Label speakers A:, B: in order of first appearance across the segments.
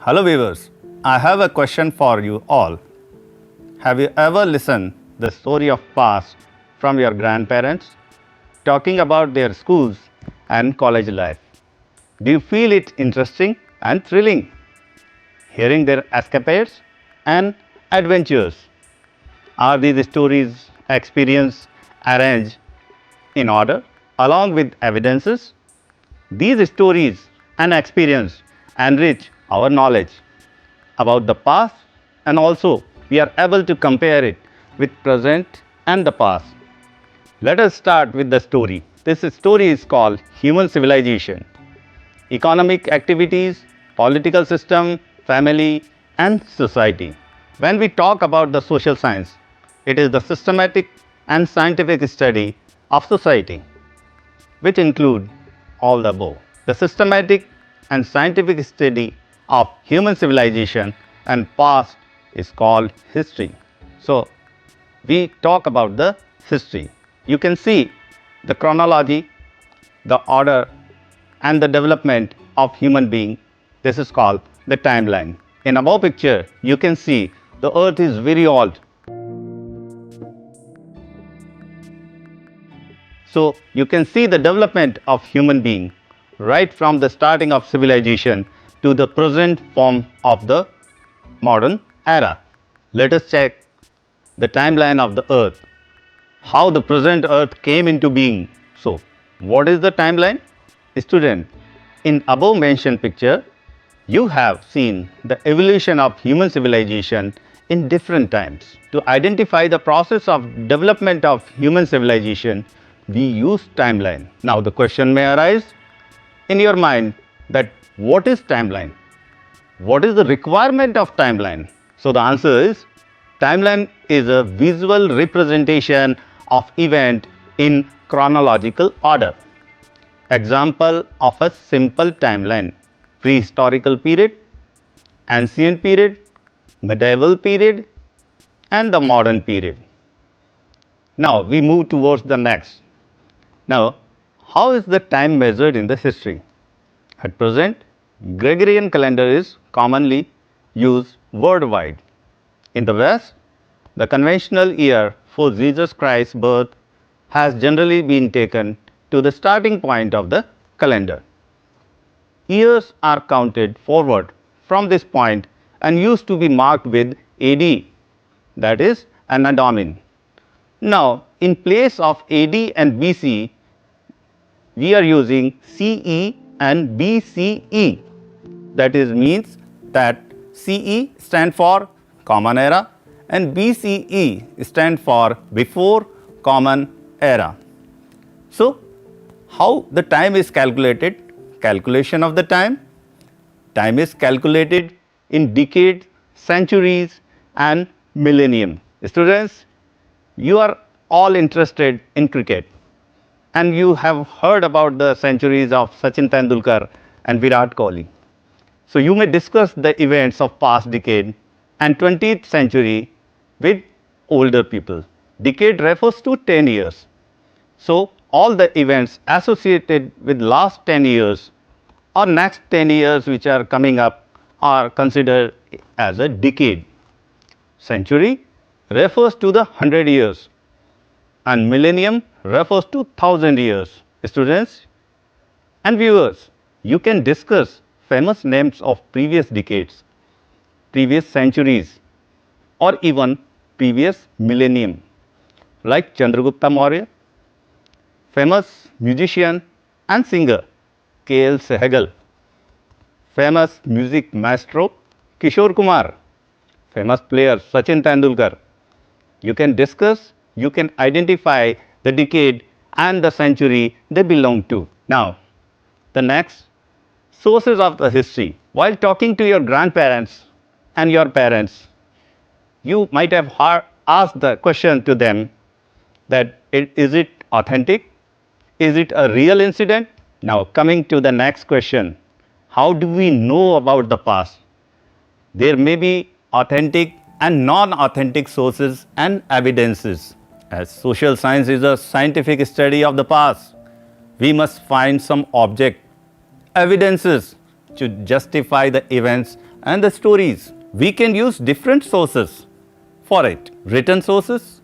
A: Hello viewers, I have a question for you all. Have you ever listened the story of past from your grandparents talking about their schools and college life? Do you feel it interesting and thrilling? Hearing their escapades and adventures? Are these stories experience arranged in order along with evidences? These stories and experience enrich our knowledge about the past, and also we are able to compare it with present and the past. Let us start with the story. This story is called Human Civilization. Economic activities, political system, family and society. When we talk about the social science, it is the systematic and scientific study of society, which include all the above. The systematic and scientific study of human civilization and past is called history. So, we talk about the history. You can see the chronology, the order and the development of human being. This is called the timeline. In above picture, you can see the earth is very old. So you can see the development of human being right from the starting of civilization to the present form of the modern era. Let us check the timeline of the earth, how the present earth came into being. So what is the timeline? Student, in above mentioned picture, you have seen the evolution of human civilization in different times. To identify the process of development of human civilization, we use timeline. Now the question may arise in your mind that what is timeline? What is the requirement of timeline? So the answer is timeline is a visual representation of event in chronological order. Example of a simple timeline: prehistorical period, ancient period, medieval period and the modern period. Now we move towards the next. Now, how is the time measured in the history? At present, Gregorian calendar is commonly used worldwide. In the West, the conventional year for Jesus Christ's birth has generally been taken to the starting point of the calendar. Years are counted forward from this point and used to be marked with AD, that is Anno Domini. Now, in place of AD and BC, we are using CE and BCE. That is means that CE stand for Common Era and BCE stand for Before Common Era. So, how the time is calculated? Calculation of the time. Time is calculated in decades, centuries and millennium. Students, you are all interested in cricket and you have heard about the centuries of Sachin Tendulkar and Virat Kohli. So you may discuss the events of past decade and 20th century with older people. Decade refers to 10 years. So all the events associated with last 10 years or next 10 years which are coming up are considered as a decade. Century refers to the 100 years and millennium refers to 1000 years. Students and viewers, you can discuss famous names of previous decades, previous centuries or even previous millennium like Chandragupta Maurya, famous musician and singer K.L. Sehgal, famous music maestro Kishore Kumar, famous player Sachin Tendulkar. You can discuss, you can identify the decade and the century they belong to. Now, the next, sources of the history. While talking to your grandparents and your parents, you might have asked the question to them that is it authentic? Is it a real incident? Now coming to the next question, how do we know about the past? There may be authentic and non-authentic sources and evidences. As social science is a scientific study of the past, we must find some object, evidences to justify the events and the stories. We can use different sources for it: written sources,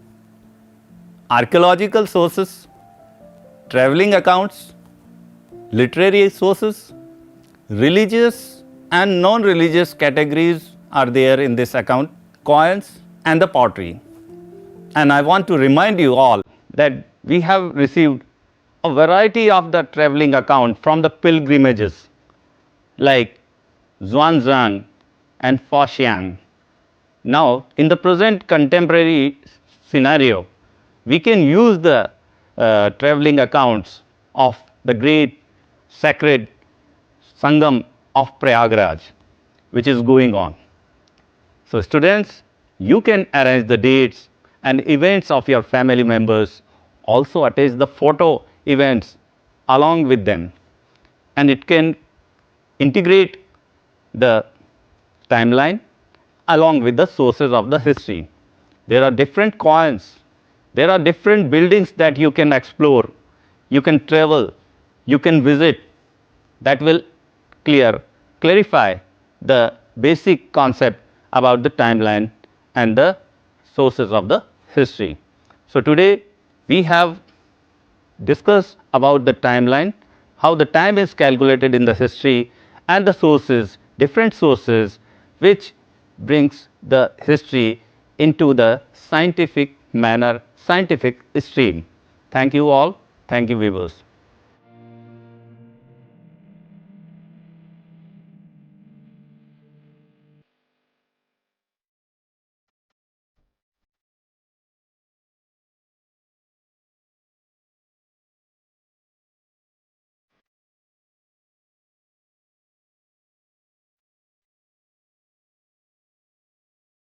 A: archaeological sources, traveling accounts, literary sources, religious and non-religious categories are there in this account, coins and the pottery. And I want to remind you all that we have received a variety of the traveling account from the pilgrimages like Xuanzang and Foshan. Now, in the present contemporary scenario, we can use the traveling accounts of the great sacred Sangam of Prayagraj, which is going on. So, students, you can arrange the dates and events of your family members, also attach the photo events along with them, and it can integrate the timeline along with the sources of the history. There are different coins, there are different buildings that you can explore, you can travel, you can visit, that will clarify the basic concept about the timeline and the sources of the history. So, today we have discussed about the timeline, how the time is calculated in the history, and the sources, different sources which brings the history into the scientific manner, scientific stream. Thank you all. Thank you, viewers.